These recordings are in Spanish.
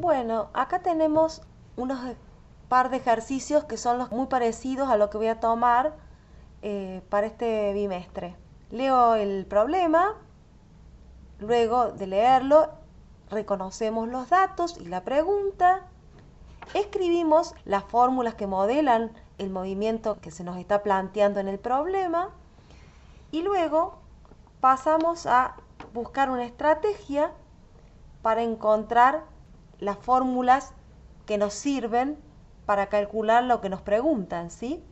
Bueno, acá tenemos unos par de ejercicios que son los muy parecidos a lo que voy a tomar para este bimestre. Leo el problema, luego de leerlo reconocemos los datos y la pregunta, escribimos las fórmulas que modelan el movimiento que se nos está planteando en el problema y luego pasamos a buscar una estrategia para encontrar las fórmulas que nos sirven para calcular lo que nos preguntan, ¿sí?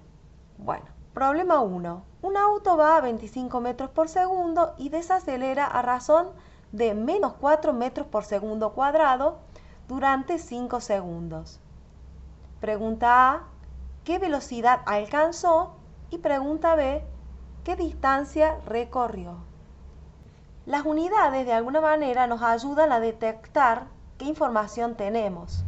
Bueno, problema 1. Un auto va a 25 metros por segundo y desacelera a razón de menos 4 metros por segundo cuadrado durante 5 segundos. Pregunta A, ¿qué velocidad alcanzó? Y pregunta B, ¿qué distancia recorrió? Las unidades de alguna manera nos ayudan a detectar qué información tenemos.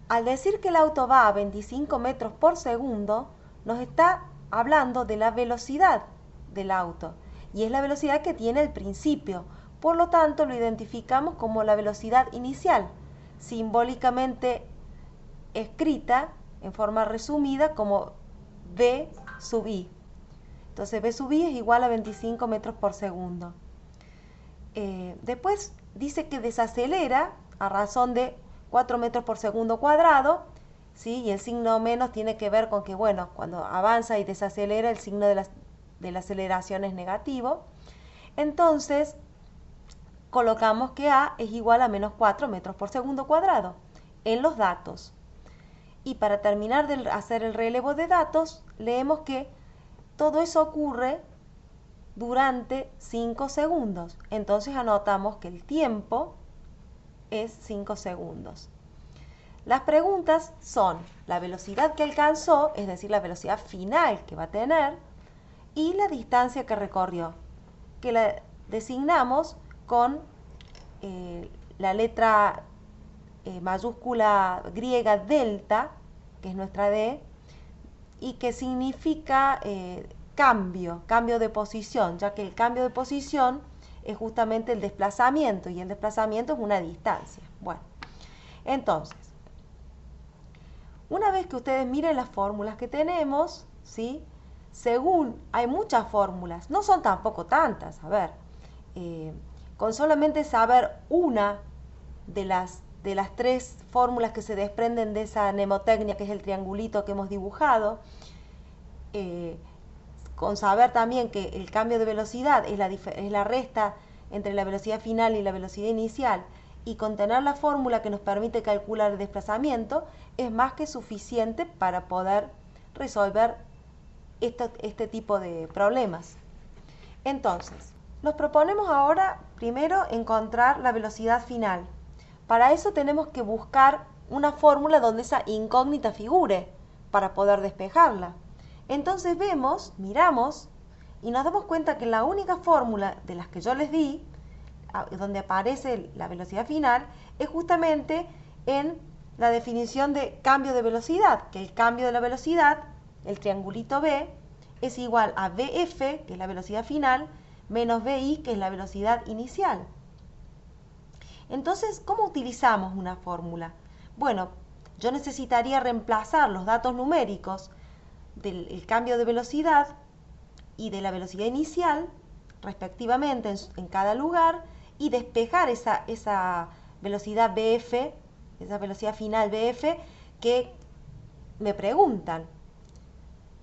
Al decir que el auto va a 25 metros por segundo, nos está hablando de la velocidad del auto y es la velocidad que tiene al principio. Por lo tanto, lo identificamos como la velocidad inicial, simbólicamente escrita en forma resumida como V sub I. Entonces V sub I es igual a 25 metros por segundo. Después dice que desacelera a razón de 4 metros por segundo cuadrado, ¿sí? Y el signo menos tiene que ver con que, bueno, cuando avanza y desacelera el signo de la aceleración es negativo. Entonces, colocamos que A es igual a menos 4 metros por segundo cuadrado en los datos. Y para terminar de hacer el relevo de datos, leemos que todo eso ocurre durante 5 segundos. Entonces anotamos que el tiempo es 5 segundos. Las preguntas son la velocidad que alcanzó, es decir, la velocidad final que va a tener, y la distancia que recorrió, que la designamos con la letra mayúscula griega delta, que es nuestra D, y que significa cambio de posición, ya que el cambio de posición es justamente el desplazamiento y el desplazamiento es una distancia. Bueno, entonces, una vez que ustedes miren las fórmulas que tenemos, ¿sí? Según, hay muchas fórmulas, no son tampoco tantas, a ver, con solamente saber una de las tres fórmulas que se desprenden de esa mnemotecnia que es el triangulito que hemos dibujado, con saber también que el cambio de velocidad es la resta entre la velocidad final y la velocidad inicial, y con tener la fórmula que nos permite calcular el desplazamiento, es más que suficiente para poder resolver este tipo de problemas. Entonces, nos proponemos ahora primero encontrar la velocidad final. Para eso tenemos que buscar una fórmula donde esa incógnita figure para poder despejarla. Entonces miramos y nos damos cuenta que la única fórmula de las que yo les di, donde aparece la velocidad final, es justamente en la definición de cambio de velocidad, que el cambio de la velocidad, el triangulito B, es igual a VF, que es la velocidad final, menos VI, que es la velocidad inicial. Entonces, ¿cómo utilizamos una fórmula? Bueno, yo necesitaría reemplazar los datos numéricos del cambio de velocidad y de la velocidad inicial, respectivamente, en cada lugar, y despejar esa velocidad BF, esa velocidad final BF, que me preguntan.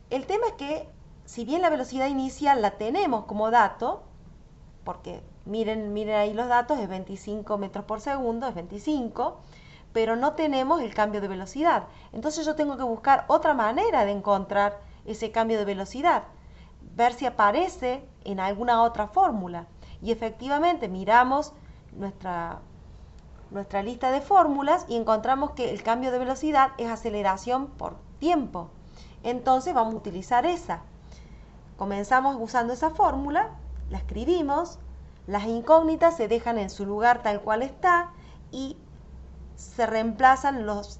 El tema es que, si bien la velocidad inicial la tenemos como dato, porque miren ahí los datos, es 25 metros por segundo, es 25, pero no tenemos el cambio de velocidad. Entonces yo tengo que buscar otra manera de encontrar ese cambio de velocidad, ver si aparece en alguna otra fórmula. Y efectivamente miramos nuestra lista de fórmulas y encontramos que el cambio de velocidad es aceleración por tiempo. Entonces vamos a utilizar esa. Comenzamos usando esa fórmula, la escribimos, las incógnitas se dejan en su lugar tal cual está y se reemplazan los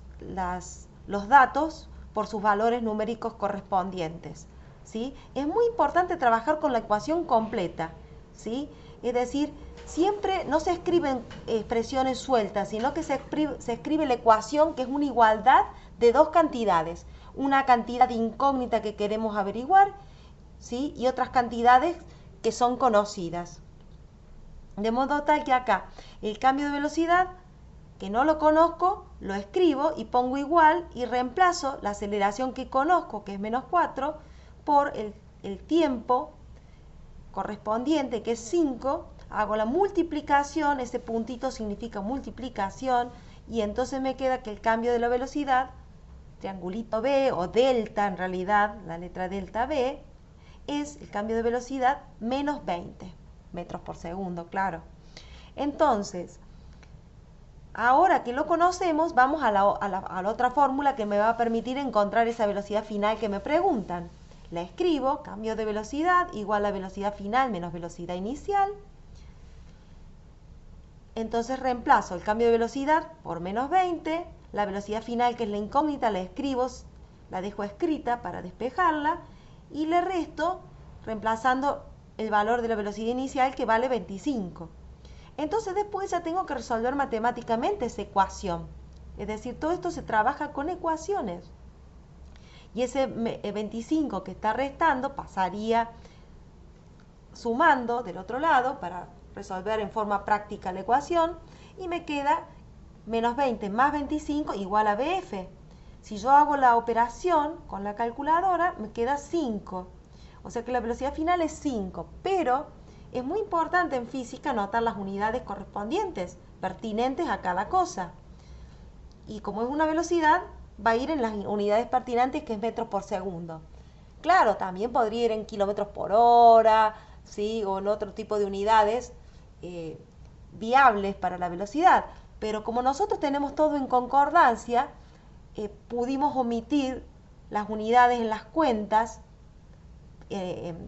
datos por sus valores numéricos correspondientes, ¿sí? Es muy importante trabajar con la ecuación completa, ¿sí? Es decir, siempre no se escriben expresiones sueltas, sino que se escribe la ecuación, que es una igualdad de dos cantidades. Una cantidad incógnita que queremos averiguar, ¿sí? Y otras cantidades que son conocidas. De modo tal que acá el cambio de velocidad, que no lo conozco, lo escribo y pongo igual y reemplazo la aceleración que conozco, que es menos 4, por el tiempo correspondiente, que es 5, hago la multiplicación, ese puntito significa multiplicación, y entonces me queda que el cambio de la velocidad, triangulito B o delta en realidad, la letra delta B, es el cambio de velocidad menos 20 metros por segundo, claro. Entonces, ahora que lo conocemos, vamos a la otra fórmula que me va a permitir encontrar esa velocidad final que me preguntan. La escribo, cambio de velocidad igual a velocidad final menos velocidad inicial. Entonces reemplazo el cambio de velocidad por menos 20, la velocidad final, que es la incógnita, la escribo, la dejo escrita para despejarla, y le resto reemplazando el valor de la velocidad inicial, que vale 25. Entonces después ya tengo que resolver matemáticamente esa ecuación. Es decir, todo esto se trabaja con ecuaciones. Y ese 25 que está restando pasaría sumando del otro lado para resolver en forma práctica la ecuación, y me queda menos 20 más 25 igual a BF. Si yo hago la operación con la calculadora, me queda 5. O sea que la velocidad final es 5, pero es muy importante en física anotar las unidades correspondientes, pertinentes a cada cosa. Y como es una velocidad, va a ir en las unidades pertinentes, que es metros por segundo. Claro, también podría ir en kilómetros por hora, ¿sí? O en otro tipo de unidades viables para la velocidad. Pero como nosotros tenemos todo en concordancia, pudimos omitir las unidades en las cuentas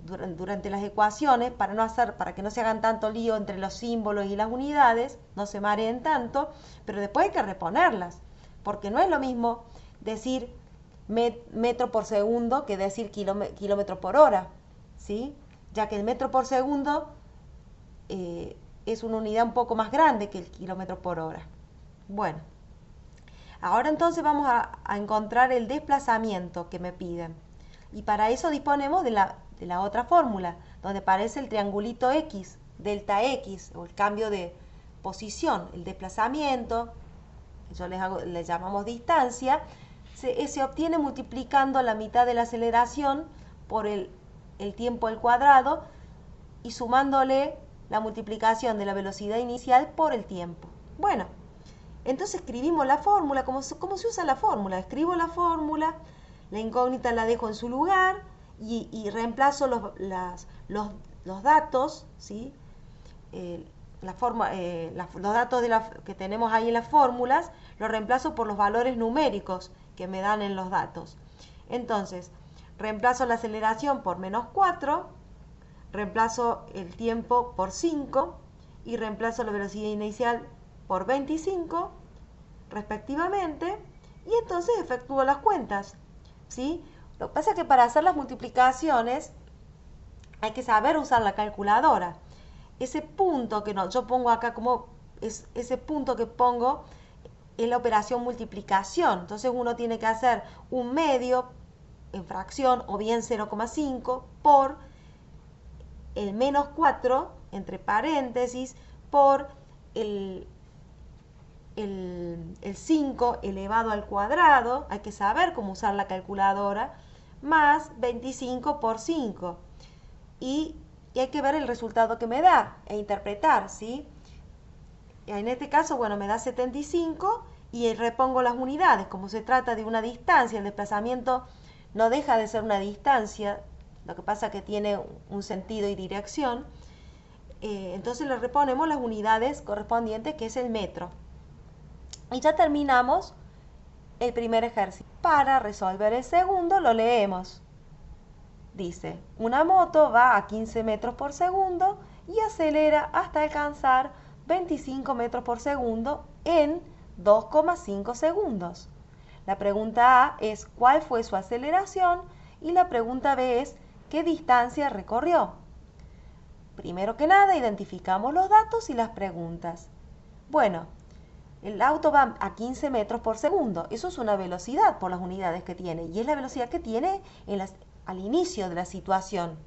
durante las ecuaciones para que no se hagan tanto lío entre los símbolos y las unidades, no se mareen tanto, pero después hay que reponerlas, porque no es lo mismo decir metro por segundo que decir kilómetro por hora, ¿sí? Ya que el metro por segundo es una unidad un poco más grande que el kilómetro por hora. Bueno, ahora entonces vamos a encontrar el desplazamiento que me piden. Y para eso disponemos de la otra fórmula, donde aparece el triangulito X, delta X, o el cambio de posición, el desplazamiento, que le llamamos distancia, se obtiene multiplicando la mitad de la aceleración por el tiempo al cuadrado y sumándole la multiplicación de la velocidad inicial por el tiempo. Bueno, entonces escribimos la fórmula, ¿cómo se usa la fórmula? Escribo la fórmula, la incógnita la dejo en su lugar y reemplazo los datos, ¿sí? Los datos que tenemos ahí en las fórmulas, los reemplazo por los valores numéricos que me dan en los datos. Entonces, reemplazo la aceleración por menos 4, reemplazo el tiempo por 5 y reemplazo la velocidad inicial por 25, respectivamente, y entonces efectúo las cuentas, ¿sí? Lo que pasa es que para hacer las multiplicaciones hay que saber usar la calculadora. Ese punto que yo pongo acá, ese punto que pongo es la operación multiplicación. Entonces uno tiene que hacer un medio en fracción, o bien 0,5 por el menos 4, entre paréntesis, por el 5 elevado al cuadrado, hay que saber cómo usar la calculadora, más 25 por 5. Y hay que ver el resultado que me da e interpretar, ¿sí? En este caso, bueno, me da 75 y repongo las unidades. Como se trata de una distancia, el desplazamiento no deja de ser una distancia, lo que pasa que tiene un sentido y dirección. Entonces le reponemos las unidades correspondientes, que es el metro. Y ya terminamos el primer ejercicio. Para resolver el segundo lo leemos. Dice, una moto va a 15 metros por segundo y acelera hasta alcanzar 25 metros por segundo en 2,5 segundos. La pregunta A es ¿cuál fue su aceleración? Y la pregunta B es ¿qué distancia recorrió? Primero que nada, identificamos los datos y las preguntas. Bueno, el auto va a 15 metros por segundo. Eso es una velocidad por las unidades que tiene. Y es la velocidad que tiene al inicio de la situación.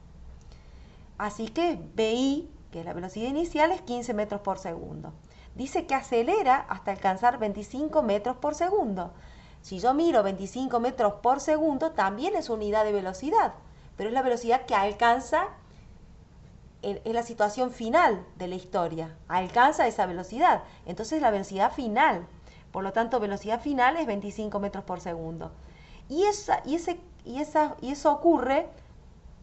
Así que BI, que es la velocidad inicial, es 15 metros por segundo. Dice que acelera hasta alcanzar 25 metros por segundo. Si yo miro 25 metros por segundo, también es unidad de velocidad. Pero es la velocidad que alcanza en la situación final de la historia. Alcanza esa velocidad. Entonces es la velocidad final. Por lo tanto, velocidad final es 25 metros por segundo. Y eso ocurre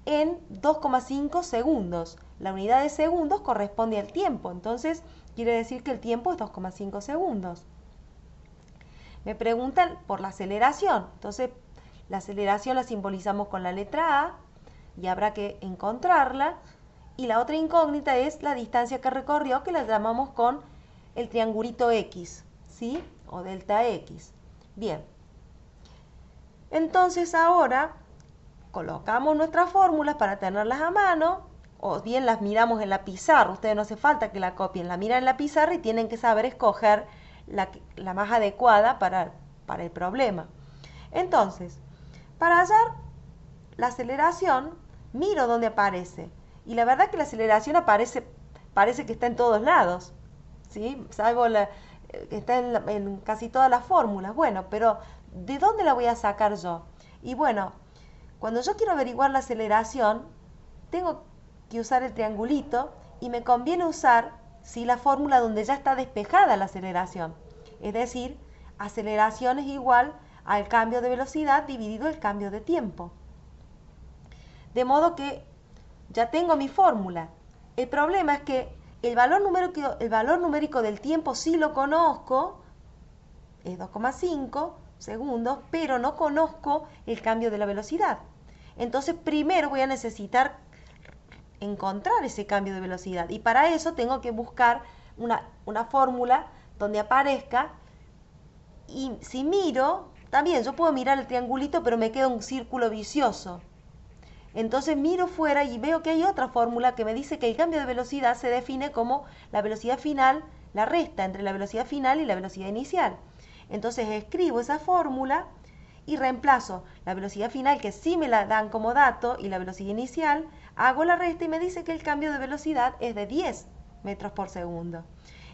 en 2,5 segundos. La unidad de segundos corresponde al tiempo. Entonces, quiere decir que el tiempo es 2,5 segundos. Me preguntan por la aceleración. Entonces, la aceleración la simbolizamos con la letra A y habrá que encontrarla. Y la otra incógnita es la distancia que recorrió, que la llamamos con el triangulito X, ¿sí? O delta X. Bien. Entonces ahora colocamos nuestras fórmulas para tenerlas a mano, o bien las miramos en la pizarra. Ustedes no hace falta que la copien, la miran en la pizarra y tienen que saber escoger la más adecuada para el problema. Entonces, para hallar la aceleración, miro dónde aparece. Y la verdad que la aceleración parece que está en todos lados, ¿sí? Salvo que está en casi todas las fórmulas. Bueno, pero ¿de dónde la voy a sacar yo? Y bueno, cuando yo quiero averiguar la aceleración, tengo que usar el triangulito y me conviene usar, ¿sí?, la fórmula donde ya está despejada la aceleración. Es decir, aceleración es igual al cambio de velocidad dividido el cambio de tiempo. De modo que ya tengo mi fórmula. El problema es que el valor numérico del tiempo sí lo conozco, es 2,5 segundos, pero no conozco el cambio de la velocidad. Entonces primero voy a necesitar encontrar ese cambio de velocidad y para eso tengo que buscar una fórmula donde aparezca. Y si miro, también yo puedo mirar el triangulito, pero me queda un círculo vicioso. Entonces miro fuera y veo que hay otra fórmula que me dice que el cambio de velocidad se define como la velocidad final, la resta entre la velocidad final y la velocidad inicial. Entonces escribo esa fórmula y reemplazo la velocidad final, que sí me la dan como dato, y la velocidad inicial, hago la resta y me dice que el cambio de velocidad es de 10 metros por segundo.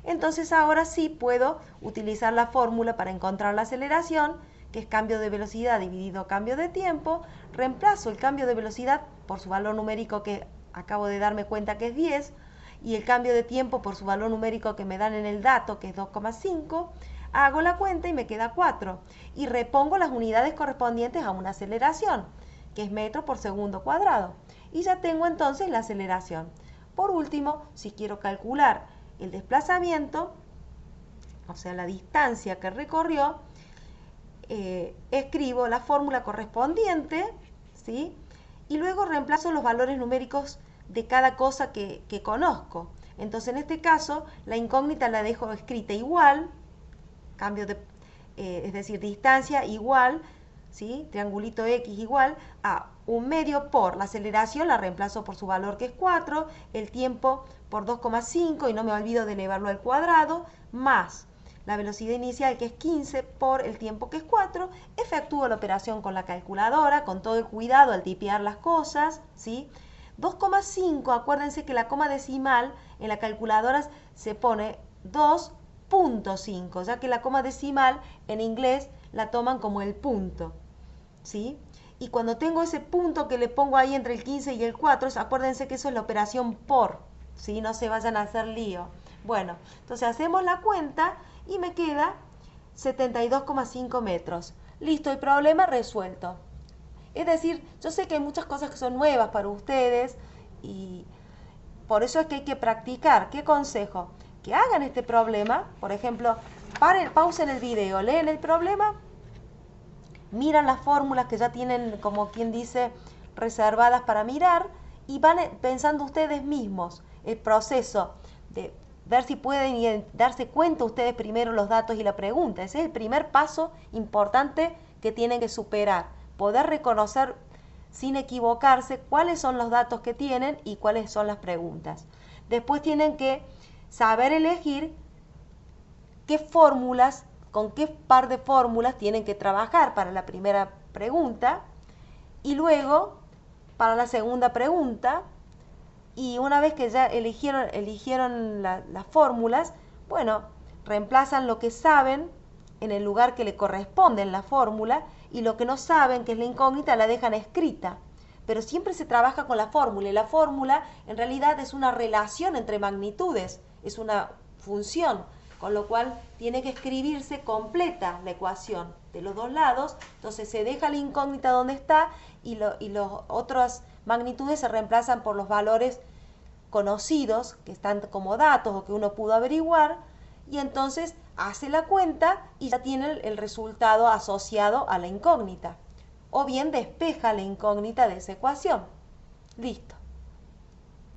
Entonces ahora sí puedo utilizar la fórmula para encontrar la aceleración, que es cambio de velocidad dividido cambio de tiempo. Reemplazo el cambio de velocidad por su valor numérico, que acabo de darme cuenta que es 10, y el cambio de tiempo por su valor numérico que me dan en el dato, que es 2,5. Hago la cuenta y me queda 4. Y repongo las unidades correspondientes a una aceleración, que es metro por segundo cuadrado. Y ya tengo entonces la aceleración. Por último, si quiero calcular el desplazamiento, o sea, la distancia que recorrió, escribo la fórmula correspondiente, ¿sí?, y luego reemplazo los valores numéricos de cada cosa que conozco. Entonces, en este caso, la incógnita la dejo escrita igual, es decir, distancia igual, ¿sí?, triangulito X igual a 1/2 por la aceleración, la reemplazo por su valor, que es 4, el tiempo por 2,5 y no me olvido de elevarlo al cuadrado, más la velocidad inicial, que es 15, por el tiempo, que es 4, efectúo la operación con la calculadora, con todo el cuidado al tipear las cosas, ¿sí? 2,5, acuérdense que la coma decimal en la calculadora se pone 2,5, ya que la coma decimal en inglés la toman como el punto, ¿sí? Y cuando tengo ese punto que le pongo ahí entre el 15 y el 4, acuérdense que eso es la operación por, ¿sí? No se vayan a hacer lío. Bueno, entonces hacemos la cuenta y me queda 72,5 metros. Listo, el problema resuelto. Es decir, yo sé que hay muchas cosas que son nuevas para ustedes y por eso es que hay que practicar. ¿Qué consejo? Que hagan este problema, por ejemplo, pausen el video, leen el problema, miran las fórmulas que ya tienen, como quien dice, reservadas para mirar, y van pensando ustedes mismos el proceso de ver si pueden darse cuenta ustedes primero los datos y la pregunta. Ese es el primer paso importante que tienen que superar, poder reconocer sin equivocarse cuáles son los datos que tienen y cuáles son las preguntas. Después tienen que saber elegir qué fórmulas, con qué par de fórmulas tienen que trabajar para la primera pregunta y luego para la segunda pregunta. Y una vez que ya eligieron las fórmulas, bueno, reemplazan lo que saben en el lugar que le corresponde en la fórmula y lo que no saben, que es la incógnita, la dejan escrita. Pero siempre se trabaja con la fórmula y la fórmula en realidad es una relación entre magnitudes, es una función, con lo cual tiene que escribirse completa la ecuación de los dos lados, entonces se deja la incógnita donde está y las otras magnitudes se reemplazan por los valores conocidos que están como datos o que uno pudo averiguar y entonces hace la cuenta y ya tiene el resultado asociado a la incógnita o bien despeja la incógnita de esa ecuación. Listo.